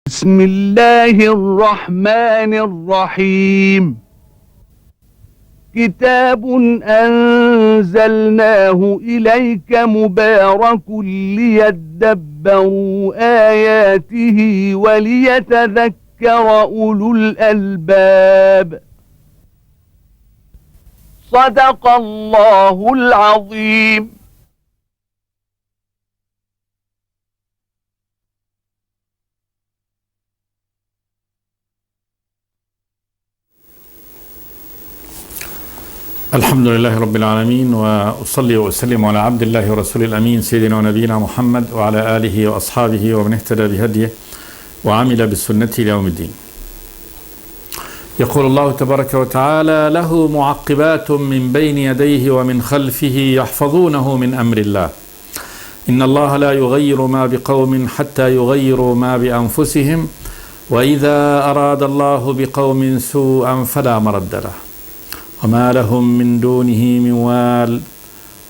بسم الله الرحمن الرحيم. كتاب أنزلناه إليك مبارك ليدبروا آياته وليتذكر أولو الألباب. صدق الله العظيم. الحمد لله رب العالمين، وأصلي وأسلم على عبد الله ورسول الأمين سيدنا ونبينا محمد وعلى آله وأصحابه ومن اهتدى بهديه وعمل بالسنة إلى يوم الدين. يقول الله تبارك وتعالى: له معقبات من بين يديه ومن خلفه يحفظونه من أمر الله إن الله لا يغير ما بقوم حتى يغيروا ما بأنفسهم وإذا أراد الله بقوم سوءا فلا مرد له وما لهم من دونه من وال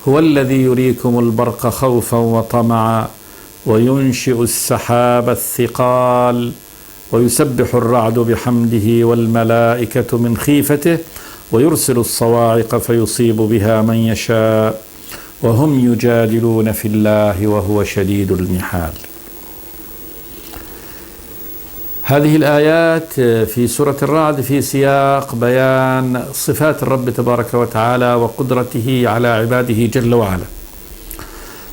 هو الذي يريكم البرق خوفا وطمعا وينشئ السحاب الثقال ويسبح الرعد بحمده والملائكة من خيفته ويرسل الصواعق فيصيب بها من يشاء وهم يجادلون في الله وهو شديد المحال. هذه الآيات في سورة الرعد في سياق بيان صفات الرب تبارك وتعالى وقدرته على عباده جل وعلا.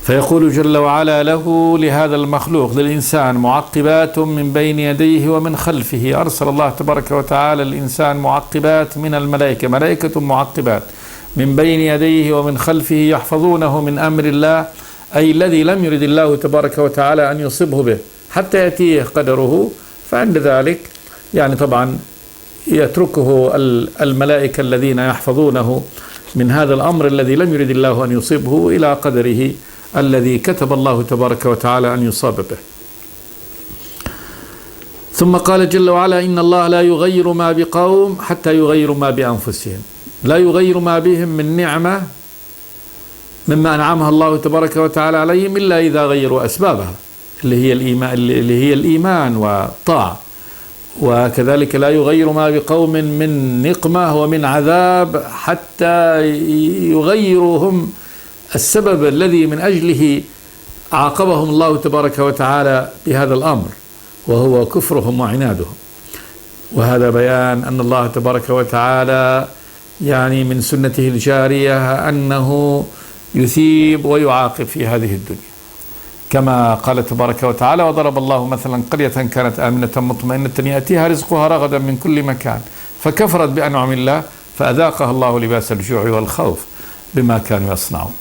فيقول جل وعلا له لهذا المخلوق للإنسان معقبات من بين يديه ومن خلفه. أرسل الله تبارك وتعالى الإنسان معقبات من الملائكة، ملائكة معقبات من بين يديه ومن خلفه يحفظونه من أمر الله، أي الذي لم يرد الله تبارك وتعالى أن يصبه به حتى يأتيه قدره، فعند ذلك طبعا يتركه الملائكة الذين يحفظونه من هذا الأمر الذي لم يرد الله أن يصيبه إلى قدره الذي كتب الله تبارك وتعالى أن يصاب به. ثم قال جل وعلا: إن الله لا يغير ما بقوم حتى يغيروا ما بأنفسهم. لا يغير ما بهم من نعمة مما أنعمها الله تبارك وتعالى عليهم إلا إذا غيروا أسبابها اللي هي الإيمان والطاعة. وكذلك لا يغير ما بقوم من نقمة ومن عذاب حتى يغيروا هم السبب الذي من أجله عاقبهم الله تبارك وتعالى بهذا الأمر، وهو كفرهم وعنادهم. وهذا بيان أن الله تبارك وتعالى من سنته الجارية أنه يثيب ويعاقب في هذه الدنيا، كما قال تبارك وتعالى: وضرب الله مثلا قرية كانت آمنة مطمئنة يأتيها رزقها رغدا من كل مكان فكفرت بأنعم الله فأذاقها الله لباس الجوع والخوف بما كانوا يصنعون.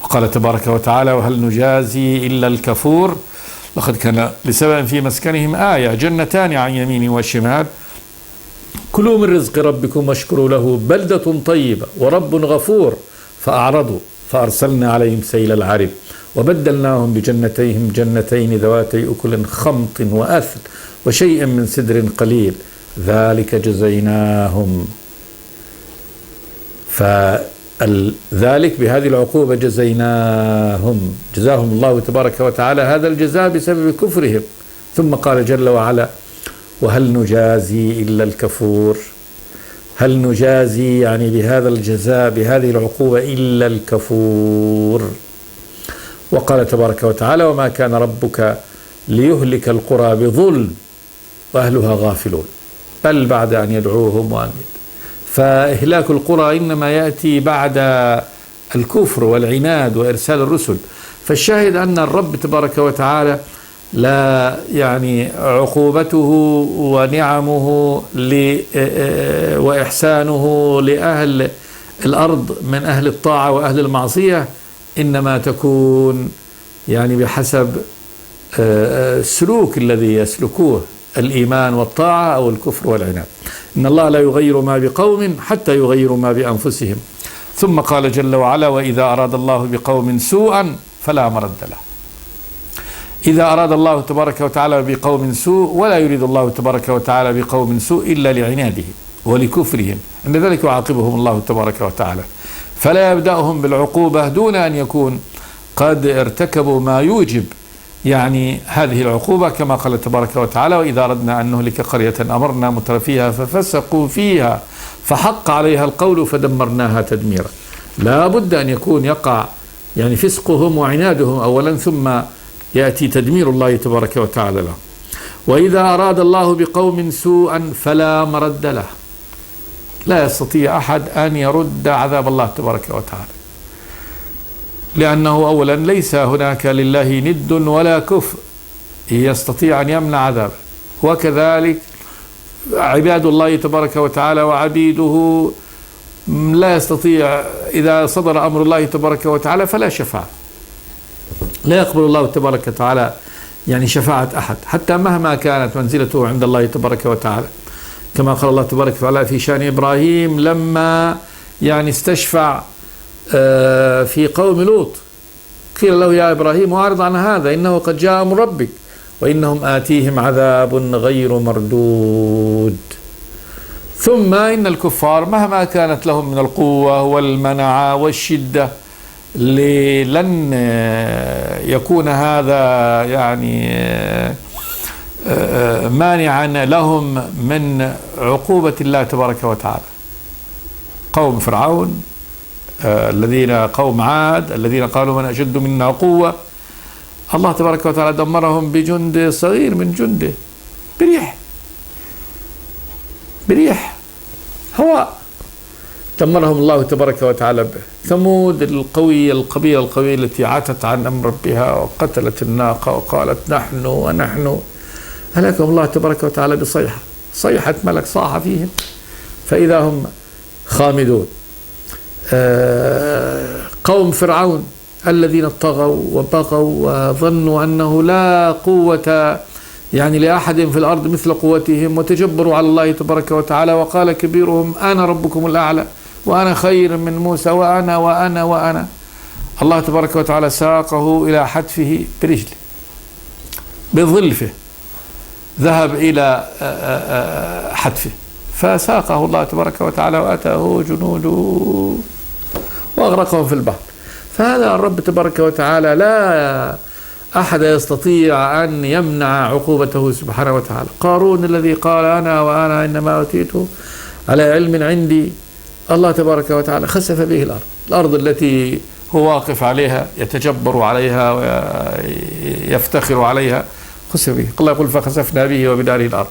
وقال تبارك وتعالى: وهل نجازي إلا الكفور لقد كان لسبأ في مسكنهم آية جنتان عن يمين وشمال كلوا من رزق ربكم واشكروا له بلدة طيبة ورب غفور فأعرضوا فأرسلنا عليهم سيل العرم وبدلناهم بجنتيهم جنتين ذواتي أكل خمط وأثل وشيء من سدر قليل ذلك جزيناهم. فذلك بهذه العقوبة جزاهم الله تبارك وتعالى هذا الجزاء بسبب كفرهم. ثم قال جل وعلا: وهل نجازي إلا الكفور. هل نجازي بهذا الجزاء بهذه العقوبة إلا الكفور. وقال تبارك وتعالى: وما كان ربك ليهلك القرى بظلم وأهلها غافلون بل بعد أن يدعوهم فإهلاك القرى إنما يأتي بعد الكفر والعناد وإرسال الرسل. فالشاهد أن الرب تبارك وتعالى لا عقوبته ونعمه وإحسانه لأهل الأرض من أهل الطاعة وأهل المعصية إنما تكون بحسب السلوك الذي يسلكوه، الإيمان والطاعة أو الكفر والعناد. إن الله لا يغير ما بقوم حتى يغيروا ما بأنفسهم. ثم قال جل وعلا: وإذا أراد الله بقوم سوءا فلا مرد له. إذا أراد الله تبارك وتعالى بقوم سوء، ولا يريد الله تبارك وتعالى بقوم سوء إلا لعناده ولكفرهم، عند ذلك يعاقبهم الله تبارك وتعالى. فلا يبدأهم بالعقوبة دون أن يكون قد ارتكبوا ما يوجب يعني هذه العقوبة كما قال تبارك وتعالى: وإذا أردنا أن نهلك قرية أمرنا مترفيها ففسقوا فيها فحق عليها القول فدمرناها تدميرا. لا بد أن يقع يعني فسقهم وعنادهم أولا، ثم يأتي تدمير الله تبارك وتعالى له. وإذا أراد الله بقوم سوءا فلا مرد له، لا يستطيع أحد أن يرد عذاب الله تبارك وتعالى، لأنه أولا ليس هناك لله ند ولا كفء يستطيع أن يمنع عذابه، وكذلك عباد الله تبارك وتعالى وعبيده لا يستطيع، إذا صدر أمر الله تبارك وتعالى فلا شفاعة، لا يقبل الله تبارك وتعالى يعني شفاعة أحد حتى مهما كانت منزلته عند الله تبارك وتعالى، كما قال الله تبارك وتعالى في شأن إبراهيم لما يعني استشفع في قوم لوط، قيل له: يا إبراهيم أعرض عن هذا إنه قد جاء أمر ربك وإنهم آتيهم عذاب غير مردود. ثم إن الكفار مهما كانت لهم من القوة والمنع والشدة لن يكون هذا يعني مانعا لهم من عقوبة الله تبارك وتعالى. قوم فرعون الذين قوم عاد الذين قالوا: من أشد منا قوة، الله تبارك وتعالى دمرهم بجند صغير من جنده، بريح هواء دمرهم الله تبارك وتعالى به. ثمود القبيلة القوية التي عتت عن أمر ربها وقتلت الناقة وقالت نحن هلكهم الله تبارك وتعالى صيحة ملك صاح فيهم فإذا هم خامدون. قوم فرعون الذين طغوا وبغوا وظنوا أنه لا قوة يعني لأحد في الأرض مثل قوتهم، وتجبروا على الله تبارك وتعالى، وقال كبيرهم: أنا ربكم الأعلى وأنا خير من موسى وأنا. الله تبارك وتعالى ساقه إلى حتفه برجله بظلفه، ذهب إلى حتفه فساقه الله تبارك وتعالى وأتاه جنوده وأغرقهم في البحر. فهذا الرب تبارك وتعالى لا أحد يستطيع أن يمنع عقوبته سبحانه وتعالى. قارون الذي قال: أنا إنما أوتيته على علم عندي، الله تبارك وتعالى خسف به الأرض التي هو واقف عليها يتجبر عليها ويفتخر عليها، خسف به. الله يقول: فخسفنا به وبداره الأرض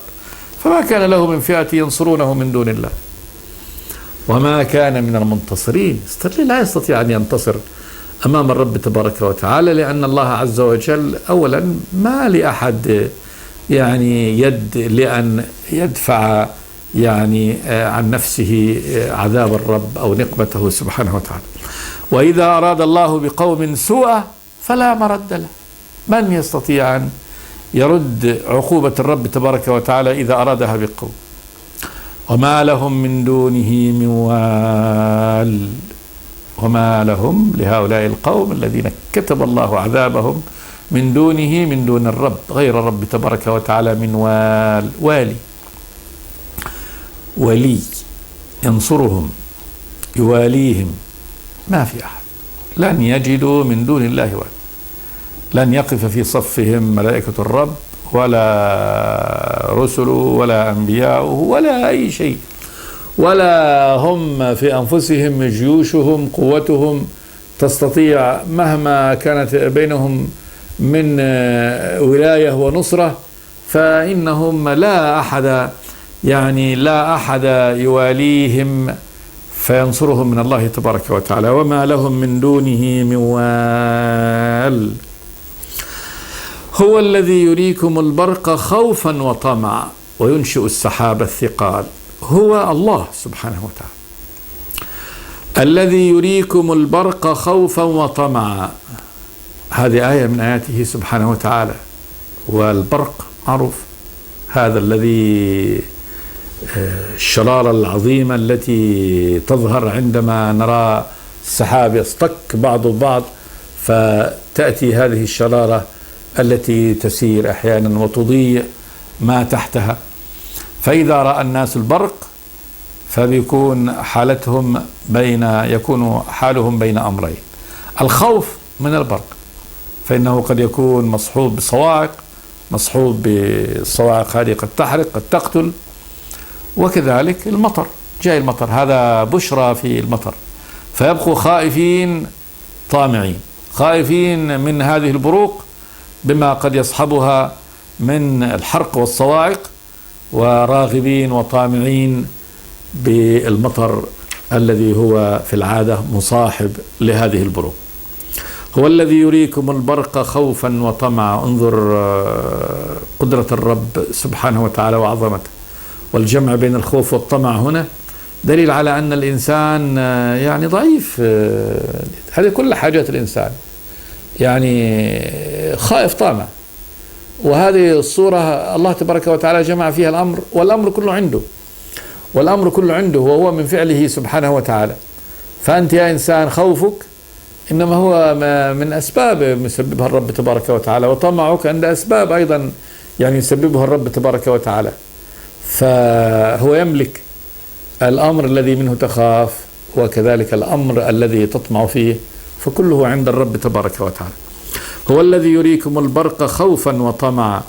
فما كان له من فئة ينصرونه من دون الله وما كان من المنتصرين. لا يستطيع أن ينتصر أمام الرب تبارك وتعالى، لأن الله عز وجل أولا ما لأحد يعني يد لأن يدفع يعني عن نفسه عذاب الرب أو نقمته سبحانه وتعالى. وإذا أراد الله بقوم سوءا فلا مرد له، من يستطيع أن يرد عقوبة الرب تبارك وتعالى إذا أرادها بقوم؟ وما لهم من دونه من وال، وما لهم لهؤلاء القوم الذين كتب الله عذابهم من دونه، من دون الرب غير الرب تبارك وتعالى، من والي ولي ينصرهم يواليهم، ما في أحد. لن يجدوا من دون الله والي، لن يقف في صفهم ملائكة الرب ولا رسله ولا أنبياؤه ولا أي شيء، ولا هم في أنفسهم جيوشهم قوتهم تستطيع مهما كانت بينهم من ولاية ونصرة، فإنهم لا أحد يواليهم فينصرهم من الله تبارك وتعالى. وما لهم من دونه من وال. هو الذي يريكم البرق خوفا وطمعا وينشئ السحاب الثقال. هو الله سبحانه وتعالى الذي يريكم البرق خوفا وطمعا. هذه آية من آياته سبحانه وتعالى. والبرق معروف، هذا الذي الشرارة العظيمة التي تظهر عندما نرى السحاب يصطك بعض البعض، فتأتي هذه الشرارة التي تسير أحيانا وتضيء ما تحتها. فإذا رأى الناس البرق فبيكون يكون حالهم بين أمرين: الخوف من البرق فإنه قد يكون مصحوب بصواعق، مصحوب بالصواعق هذه قد تحرق قد تقتل. وكذلك المطر، جاء المطر هذا بشرى في المطر، فيبقوا خائفين طامعين، خائفين من هذه البروق بما قد يصحبها من الحرق والصواعق، وراغبين وطامعين بالمطر الذي هو في العادة مصاحب لهذه البروق. هو الذي يريكم البرق خوفا وطمعا. انظر قدرة الرب سبحانه وتعالى وعظمته، والجمع بين الخوف والطمع هنا دليل على أن الإنسان يعني ضعيف. هذه كل حاجات الإنسان، يعني خائف طامع. وهذه الصورة الله تبارك وتعالى جمع فيها الأمر، والأمر كله عنده، والأمر كله عنده وهو من فعله سبحانه وتعالى. فأنت يا إنسان خوفك إنما هو من أسباب يسببها الرب تبارك وتعالى، وطمعك عند أسباب أيضا يعني يسببها الرب تبارك وتعالى. فهو يملك الأمر الذي منه تخاف، وكذلك الأمر الذي تطمع فيه، فكله عند الرب تبارك وتعالى. هو الذي يريكم البرق خوفا وطمعا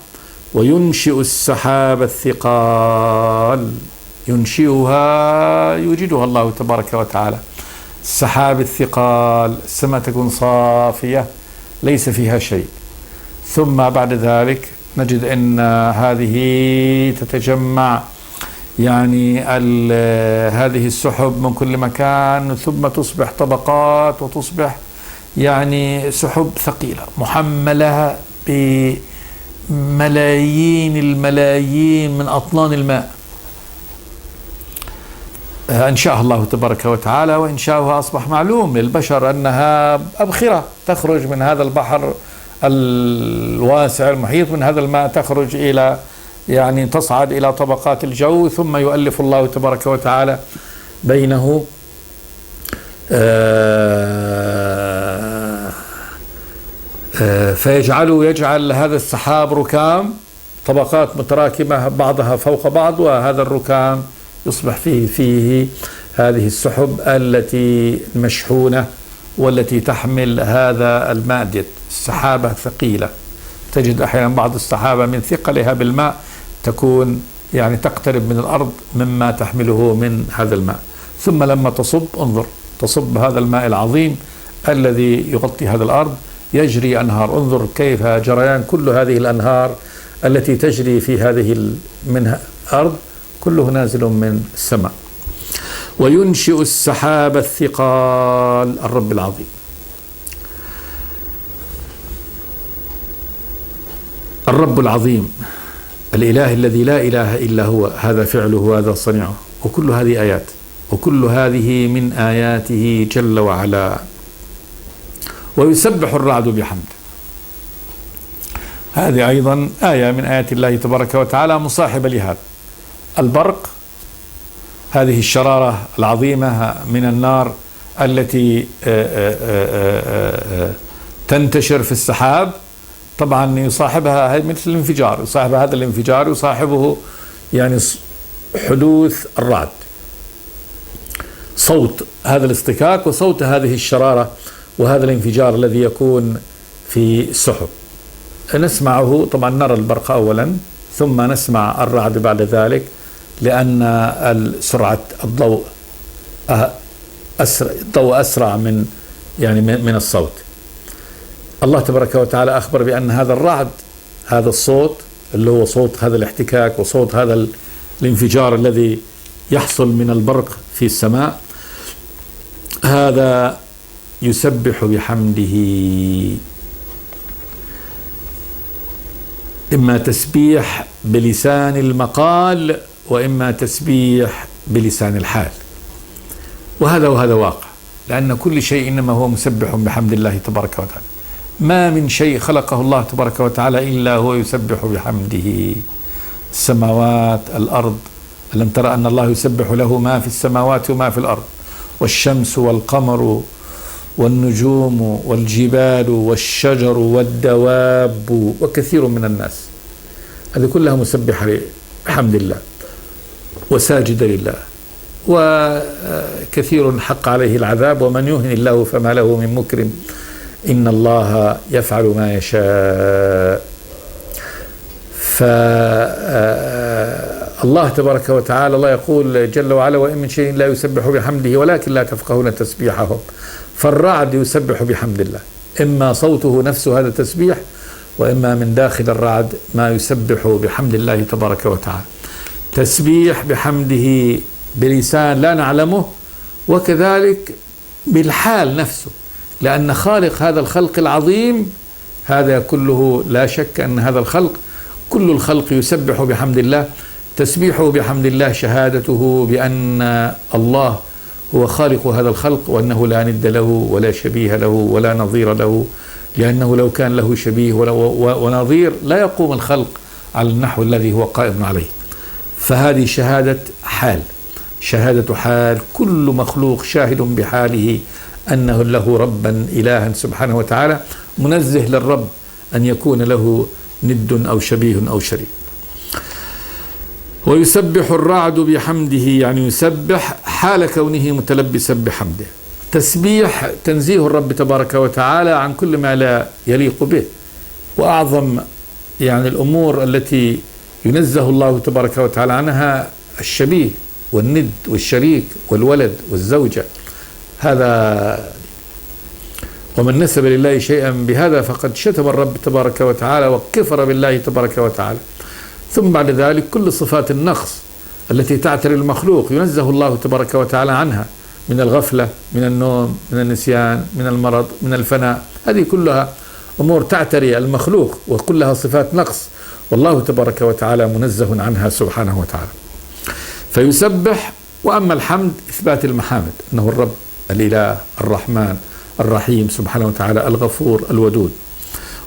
وينشئ السحاب الثقال. ينشئها يوجدها الله تبارك وتعالى. السحاب الثقال، السماء تكون صافية ليس فيها شيء، ثم بعد ذلك نجد أن هذه تتجمع يعني هذه السحب من كل مكان، ثم تصبح طبقات وتصبح يعني سحب ثقيلة محملة بملايين الملايين من أطنان الماء. أنشأها الله تبارك وتعالى، وإنشاؤها أصبح معلوم للبشر أنها أبخرة تخرج من هذا البحر الواسع المحيط، من هذا الماء تخرج إلى يعني تصعد إلى طبقات الجو، ثم يؤلف الله تبارك وتعالى بينه يجعل هذا السحاب ركام، طبقات متراكمة بعضها فوق بعض، وهذا الركام يصبح فيه هذه السحب التي مشحونة والتي تحمل هذا الماء. السحابة ثقيلة، تجد أحيانا بعض السحابة من ثقلها بالماء تكون يعني تقترب من الأرض مما تحمله من هذا الماء. ثم لما تصب، انظر، تصب هذا الماء العظيم الذي يغطي هذا الأرض، يجري أنهار. انظر كيف جريان كل هذه الأنهار التي تجري في هذه من الأرض كله نازل من السماء. وينشئ السحاب الثقال. الرب العظيم، الرب العظيم، الإله الذي لا إله إلا هو، هذا فعله وهذا صنيعه، وكل هذه آيات، وكل هذه من آياته جل وعلا. ويسبح الرعد بحمده، هذه أيضا آية من آيات الله تبارك وتعالى مصاحبة لهذا. البرق، هذه الشرارة العظيمة من النار التي تنتشر في السحاب، طبعا يصاحبها مثل الانفجار، يصاحب هذا الانفجار، يصاحبه يعني حدوث الرعد، صوت هذا الاصطكاك وصوت هذه الشرارة وهذا الانفجار الذي يكون في السحب. نسمعه طبعا، نرى البرق أولا ثم نسمع الرعد بعد ذلك، لأن سرعة الضوء أسرع من يعني من الصوت. الله تبارك وتعالى أخبر بأن هذا الرعد، هذا الصوت اللي هو صوت هذا الاحتكاك وصوت هذا الانفجار الذي يحصل من البرق في السماء، هذا يسبح بحمده، إما تسبيح بلسان المقال وإما تسبيح بلسان الحال، وهذا واقع، لأن كل شيء إنما هو مسبح بحمد الله تبارك وتعالى. ما من شيء خلقه الله تبارك وتعالى إلا هو يسبح بحمده. السماوات، الأرض، ألم ترى أن الله يسبح له ما في السماوات وما في الأرض، والشمس والقمر والنجوم والجبال والشجر والدواب وكثير من الناس، هذه كلها مسبحة بحمد الله وساجد لله. وكثير حق عليه العذاب، ومن يهن الله فما له من مكرم إن الله يفعل ما يشاء. فالله تبارك وتعالى الله يقول جل وعلا: وإن من شيء لا يسبح بحمده ولكن لا تفقهون تسبيحهم. فالرعد يسبح بحمد الله، إما صوته نفسه هذا تسبيح، وإما من داخل الرعد ما يسبح بحمد الله تبارك وتعالى. تسبيح بحمده بلسان لا نعلمه، وكذلك بالحال نفسه، لأن خالق هذا الخلق العظيم هذا كله لا شك أن هذا الخلق كل الخلق يسبح بحمد الله. تسبيحه بحمد الله شهادته بأن الله هو خالق هذا الخلق، وأنه لا ند له ولا شبيه له ولا نظير له، لأنه لو كان له شبيه ونظير لا يقوم الخلق على النحو الذي هو قائم عليه. فهذه شهادة حال، شهادة حال، كل مخلوق شاهد بحاله أنه له ربا إلها سبحانه وتعالى، منزه للرب أن يكون له ند أو شبيه أو شريك. ويسبح الرعد بحمده، يعني يسبح حال كونه متلبسا بحمده. تسبيح تنزيه الرب تبارك وتعالى عن كل ما لا يليق به، وأعظم يعني الأمور التي ينزه الله تبارك وتعالى عنها الشبيه والند والشريك والولد والزوجة. هذا ومن نسب لله شيئا بهذا فقد شتم الرب تبارك وتعالى وكفر بالله تبارك وتعالى. ثم بعد ذلك كل صفات النقص التي تعتري المخلوق ينزه الله تبارك وتعالى عنها، من الغفلة، من النوم، من النسيان، من المرض، من الفناء. هذه كلها أمور تعتري المخلوق وكلها صفات نقص، والله تبارك وتعالى منزه عنها سبحانه وتعالى. فيسبح. وأما الحمد إثبات المحامد، أنه الرب الإله الرحمن الرحيم سبحانه وتعالى الغفور الودود.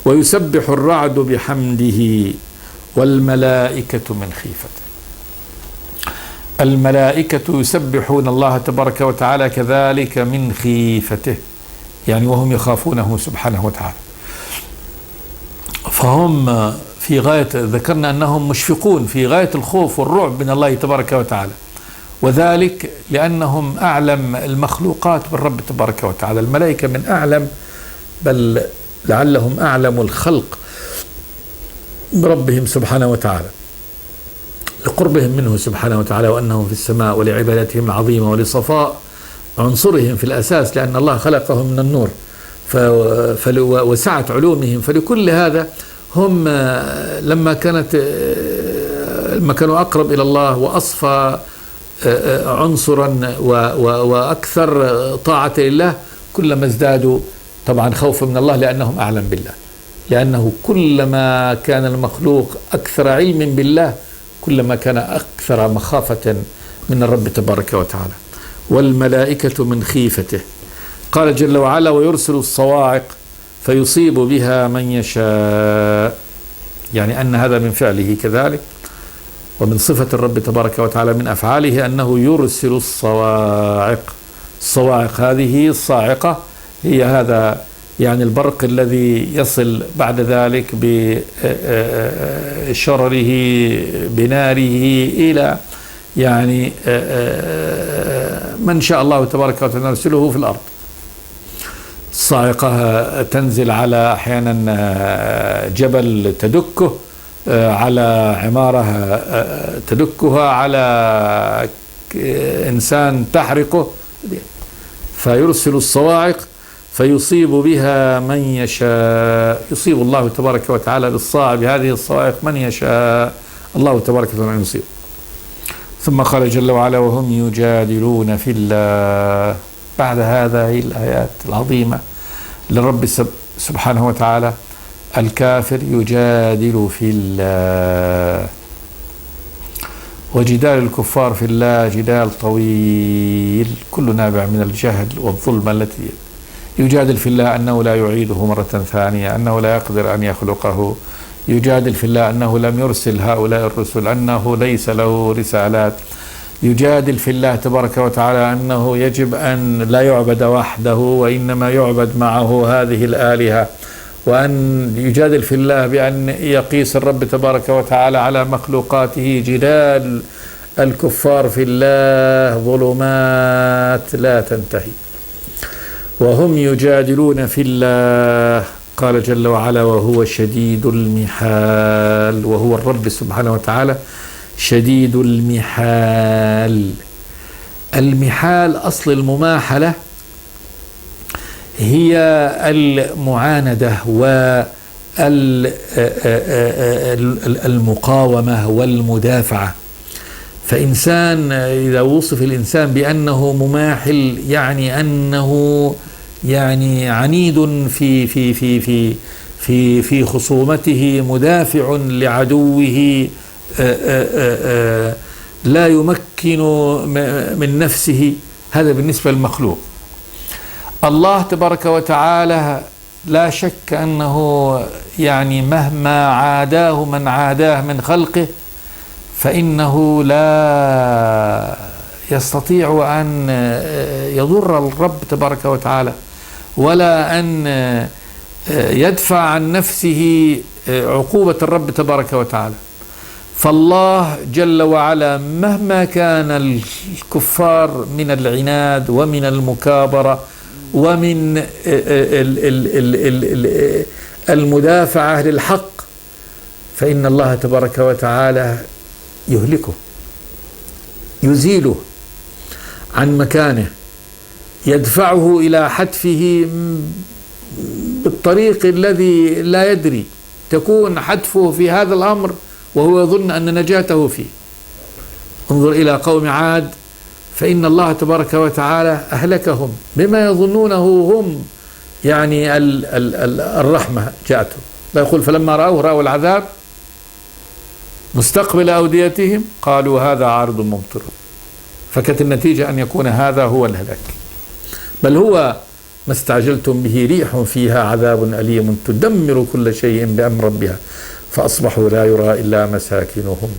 ويسبح الرعد بحمده والملائكة من خيفته. الملائكة يسبحون الله تبارك وتعالى كذلك من خيفته، يعني وهم يخافونه سبحانه وتعالى. فهم في غاية، ذكرنا أنهم مشفقون في غاية الخوف والرعب من الله تبارك وتعالى، وذلك لأنهم أعلم المخلوقات بالرب تبارك وتعالى. الملائكة من أعلم، بل لعلهم أعلم الخلق بربهم سبحانه وتعالى، لقربهم منه سبحانه وتعالى، وأنهم في السماء، ولعبادتهم العظيمة، ولصفاء عنصرهم في الأساس، لأن الله خلقهم من النور، وسعت علومهم. فلكل هذا هم لما كانوا أقرب إلى الله وأصفى عنصرا وأكثر طاعة لله، كلما ازدادوا طبعا خوفا من الله، لأنهم أعلم بالله. لأنه كلما كان المخلوق أكثر علم بالله كلما كان أكثر مخافة من الرب تبارك وتعالى. والملائكة من خيفته. قال جل وعلا: ويرسل الصواعق فيصيب بها من يشاء، يعني أن هذا من فعله كذلك، ومن صفة الرب تبارك وتعالى من أفعاله أنه يرسل الصواعق. الصواعق هذه الصاعقة هي هذا يعني البرق الذي يصل بعد ذلك بشرره بناره إلى يعني من شاء الله تبارك وتعالى يرسله في الأرض. الصاعقة تنزل على أحيانا جبل تدكه، على عمارة تدكها، على إنسان تحرقه. فيرسل الصواعق فيصيب بها من يشاء. يصيب الله تبارك وتعالى بهذه الصواعق من يشاء، الله تبارك وتعالى يصيب. ثم قال جل وعلا: وهم يجادلون في الله. بعد هذه الآيات العظيمة للرب سبحانه وتعالى، الكافر يجادل في الله. وجدال الكفار في الله جدال طويل، كل نابع من الجهل والظلم التي يجادل في الله أنه لا يعيده مرة ثانية، أنه لا يقدر أن يخلقه. يجادل في الله أنه لم يرسل هؤلاء الرسل، أنه ليس له رسالات. يجادل في الله تبارك وتعالى أنه يجب أن لا يعبد وحده، وإنما يعبد معه هذه الآلهة. وأن يجادل في الله بأن يقيس الرب تبارك وتعالى على مخلوقاته. جدال الكفار في الله ظلمات لا تنتهي. وهم يجادلون في الله. قال جل وعلا وهو شديد المحال، وهو الرب سبحانه وتعالى شديد المحال. المحال أصل المماحلة هي المعاندة والمقاومة والمدافعة. فإنسان إذا وصف الإنسان بأنه مماحل يعني أنه يعني عنيد في خصومته، مدافع لعدوه، لا يمكن من نفسه. هذا بالنسبة للمخلوق. الله تبارك وتعالى لا شك أنه يعني مهما عاداه من عاداه من خلقه فإنه لا يستطيع أن يضر الرب تبارك وتعالى، ولا أن يدفع عن نفسه عقوبة الرب تبارك وتعالى. فالله جل وعلا مهما كان الكفار من العناد ومن المكابرة ومن المدافعة للحق، فإن الله تبارك وتعالى يهلكه، يزيله عن مكانه، يدفعه إلى حتفه بالطريق الذي لا يدري، تكون حتفه في هذا الأمر وهو يظن أن نجاته فيه. انظر إلى قوم عاد، فإن الله تبارك وتعالى أهلكهم بما يظنونه هم يعني الرحمة جاءتهم. لا يقول فلما رأوا العذاب مستقبل أوديتهم قالوا هذا عارض ممطر، فكانت النتيجة أن يكون هذا هو الهلاك. بل هو ما استعجلتم به ريح فيها عذاب أليم تدمر كل شيء بأمر ربها فأصبحوا لا يرى إلا مساكنهم.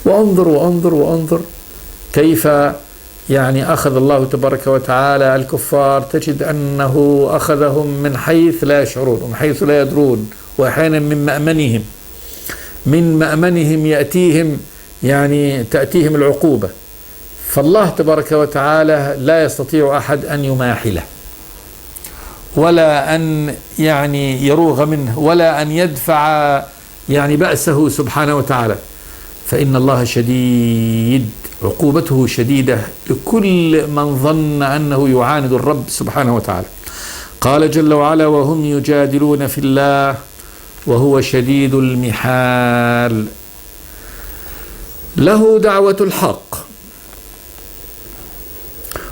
وانظر كيف يعني أخذ الله تبارك وتعالى الكفار، تجد أنه أخذهم من حيث لا يشعرون ومن حيث لا يدرون، وأحيانا من مأمنهم يأتيهم يعني تأتيهم العقوبة. فالله تبارك وتعالى لا يستطيع أحد أن يماحله ولا أن يعني يروغ منه ولا أن يدفع يعني بأسه سبحانه وتعالى، فإن الله شديد، عقوبته شديدة لكل من ظن أنه يعاند الرب سبحانه وتعالى. قال جل وعلا وهم يجادلون في الله وهو شديد المحال. له دعوة الحق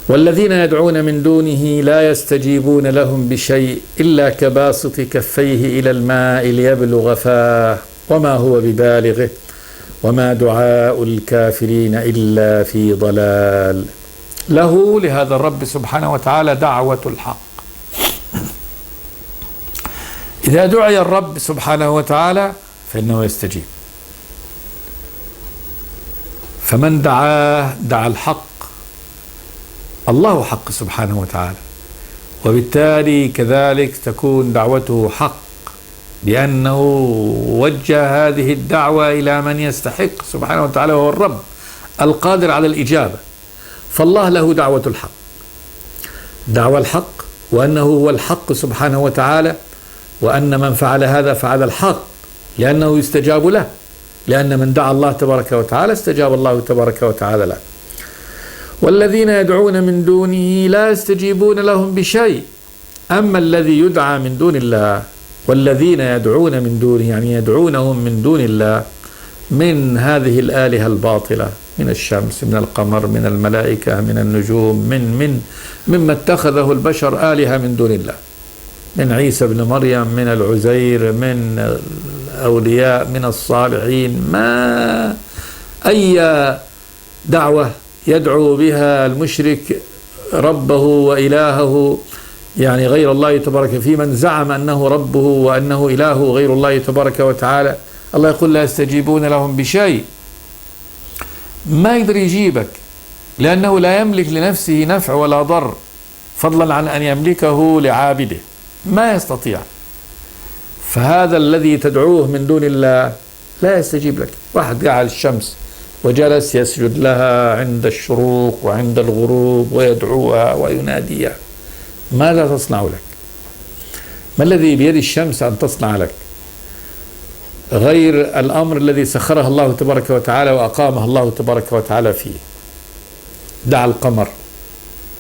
والذين يدعون من دونه لا يستجيبون لهم بشيء إلا كباسط كفيه إلى الماء ليبلغ فاه وما هو ببالغه وما دعاء الكافرين إلا في ضلال. له لهذا الرب سبحانه وتعالى دعوة الحق. إذا دعي الرب سبحانه وتعالى فإنه يستجيب، فمن دعاه دعا الحق، الله حق سبحانه وتعالى، وبالتالي كذلك تكون دعوته حق لأنه وجه هذه الدعوة إلى من يستحق سبحانه وتعالى وهو الرب القادر على الإجابة. فالله له دعوة الحق، دعوة الحق، وأنه هو الحق سبحانه وتعالى، وأن من فعل هذا فعل الحق لأنه يستجاب له، لأن من دعا الله تبارك وتعالى استجاب الله تبارك وتعالى له. والذين يدعون من دونه لا يستجيبون لهم بشيء. أما الذي يدعى من دون الله والذين يدعون من دونه يعني يدعونهم من دون الله من هذه الآلهة الباطلة، من الشمس، من القمر، من الملائكة، من النجوم، مما اتخذه البشر آلهة من دون الله، من عيسى بن مريم، من العزير، من الأولياء، من الصالحين. ما أي دعوة يدعو بها المشرك ربه وإلهه يعني غير الله تبارك، في من زعم أنه ربه وأنه إله غير الله تبارك وتعالى، الله يقول لا يستجيبون لهم بشيء. ما يقدر يجيبك لأنه لا يملك لنفسه نفع ولا ضر، فضلا عن أن يملكه لعابده، ما يستطيع. فهذا الذي تدعوه من دون الله لا يستجيب لك. واحد جعل الشمس وجلس يسجد لها عند الشروق وعند الغروب ويدعوها ويناديها، ماذا تصنع لك؟ ما الذي بيد الشمس أن تصنع لك غير الأمر الذي سخرها الله تبارك وتعالى وأقامها الله تبارك وتعالى فيه؟ دعا القمر،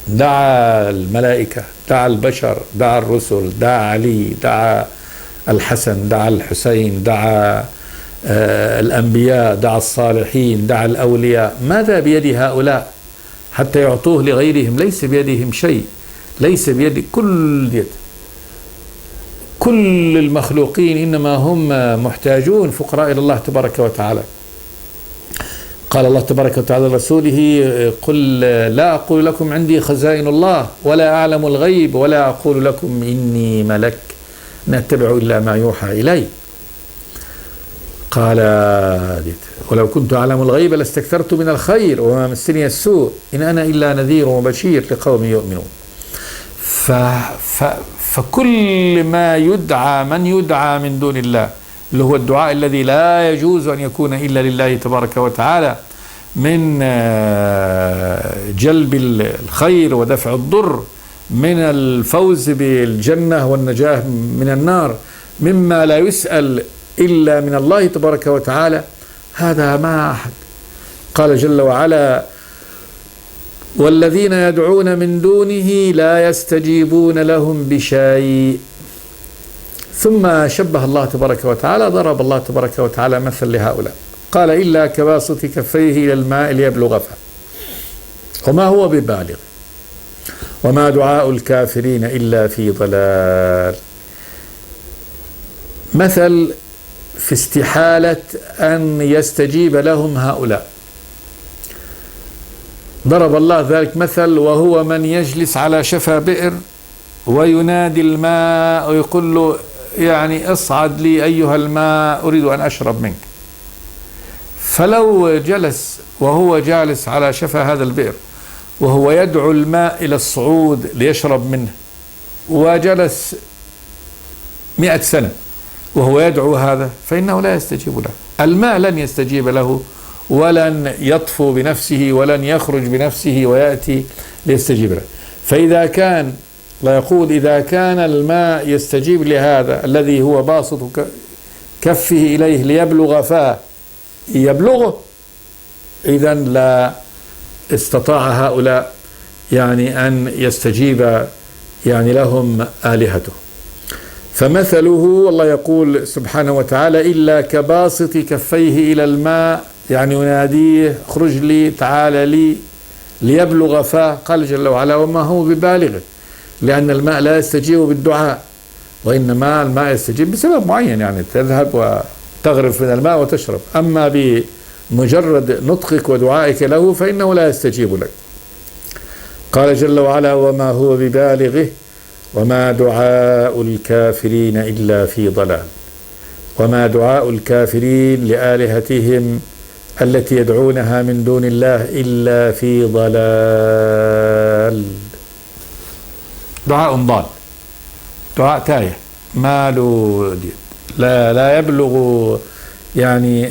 دعا الملائكة، دعا البشر، دعا الرسل، دعا علي، دعا الحسن، دعا الحسين، دعا الأنبياء، دعا الصالحين، دعا الأولياء. ماذا بيد هؤلاء حتى يعطوه لغيرهم؟ ليس بيدهم شيء، ليس بيد كل المخلوقين إنما هم محتاجون فقراء إلى الله تبارك وتعالى. قال الله تبارك وتعالى لرسوله: قل لا أقول لكم عندي خزائن الله ولا أعلم الغيب ولا أقول لكم إني ملك إن أتبع إلا ما يوحى إلي. قال: ولو كنت أعلم الغيب لاستكثرت من الخير وما مسني السوء إن أنا إلا نذير وبشير لقوم يؤمنون. فكل ما يدعى من يدعى من دون الله، اللي هو الدعاء الذي لا يجوز أن يكون إلا لله تبارك وتعالى، من جلب الخير ودفع الضر، من الفوز بالجنة والنجاة من النار، مما لا يسأل إلا من الله تبارك وتعالى، هذا ما أحد. قال جل وعلا: والذين يدعون من دونه لا يستجيبون لهم بشيء. ثم شبه الله تبارك وتعالى، ضرب الله تبارك وتعالى مثل لهؤلاء، قال: إلا كباسط كفيه إلى الماء ليبلغ فاه وما هو ببالغ وما دعاء الكافرين إلا في ضلال. مثل في استحالة أن يستجيب لهم هؤلاء. ضرب الله ذلك مثل وهو من يجلس على شفا بئر وينادي الماء ويقول له يعني اصعد لي أيها الماء أريد أن أشرب منك. فلو جلس وهو جالس على شفا هذا البئر وهو يدعو الماء إلى الصعود ليشرب منه، وجلس 100 سنة وهو يدعو هذا، فإنه لا يستجيب له. الماء لن يستجيب له ولن يطفو بنفسه ولن يخرج بنفسه ويأتي ليستجيب له. فإذا كان، لا يقول إذا كان الماء يستجيب لهذا الذي هو باسط كفه إليه ليبلغ فاه يبلغه، إذن لا استطاع هؤلاء يعني أن يستجيب يعني لهم آلهته. فمثله الله يقول سبحانه وتعالى: إلا كباسط كفيه إلى الماء، يعني يناديه اخرج لي تعال لي ليبلغ فاه. قال جل وعلا: وما هو ببالغه، لأن الماء لا يستجيب بالدعاء، وإنما الماء يستجيب بسبب معين، يعني تذهب وتغرف من الماء وتشرب. أما بمجرد نطقك ودعائك له فإنه لا يستجيب لك. قال جل وعلا: وما هو ببالغه وما دعاء الكافرين إلا في ضلال. وما دعاء الكافرين لآلهتهم التي يدعونها من دون الله إلا في ضلال. دعاء ضال، دعاء تايه، ما له لا يبلغ يعني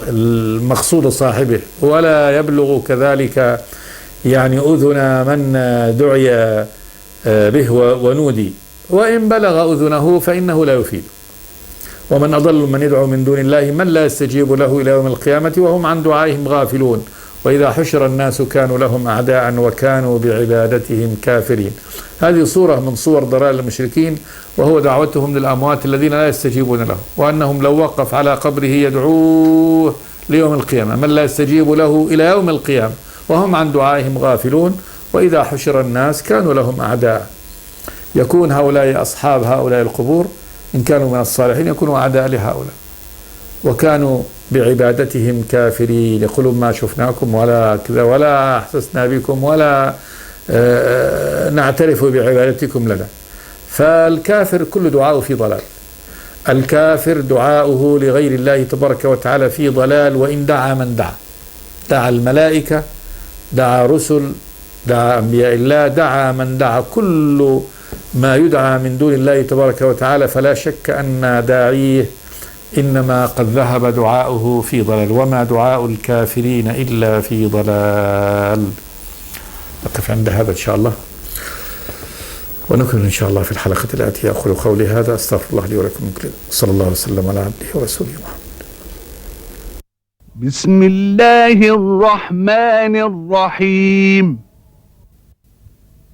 المقصود صاحبه، ولا يبلغ كذلك يعني أذن من دعي به ونودي، وإن بلغ أذنه فإنه لا يفيد. ومن أضل من يدعو من دون الله من لا يستجيب له إلى يوم القيامة وهم عن دعائهم غافلون وإذا حشر الناس كانوا لهم أعداء وكانوا بعبادتهم كافرين. هذه صورة من صور ضلال المشركين، وهو دعوتهم للأموات الذين لا يستجيبون له، وأنهم لو وقف على قبره يدعوه ليوم القيامة من لا يستجيب له إلى يوم القيامة وهم عن دعائهم غافلون وإذا حشر الناس كانوا لهم أعداء. يكون هؤلاء أصحاب هؤلاء القبور إن كانوا من الصالحين يكونوا أعداء لهؤلاء، وكانوا بعبادتهم كافرين، يقولون ما شفناكم ولا كذا ولا أحسسنا بكم ولا نعترف بعبادتكم لنا. فالكافر كل دعاءه في ضلال. الكافر دعاؤه لغير الله تبارك وتعالى في ضلال، وإن دعا من دعا، دعا الملائكة، دعا رسل، دعا أنبياء الله، دعا من دعا، كل ما يدعى من دون الله تبارك وتعالى فلا شك أن داعيه إنما قد ذهب دعاؤه في ضلال. وما دعاء الكافرين إلا في ضلال. نقف عند هذا إن شاء الله. ونكمل إن شاء الله في الحلقة الآتية. أقول قولي هذا، أستغفر الله لي ولكم من كل ذنب. صلى الله وسلم على عبده ورسوله محمد. بسم الله الرحمن الرحيم.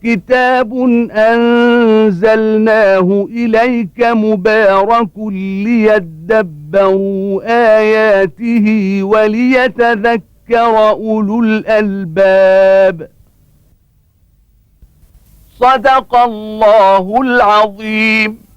كتاب أنزلناه إليك مبارك ليدبروا آياته وليتذكر أولو الألباب. صدق الله العظيم.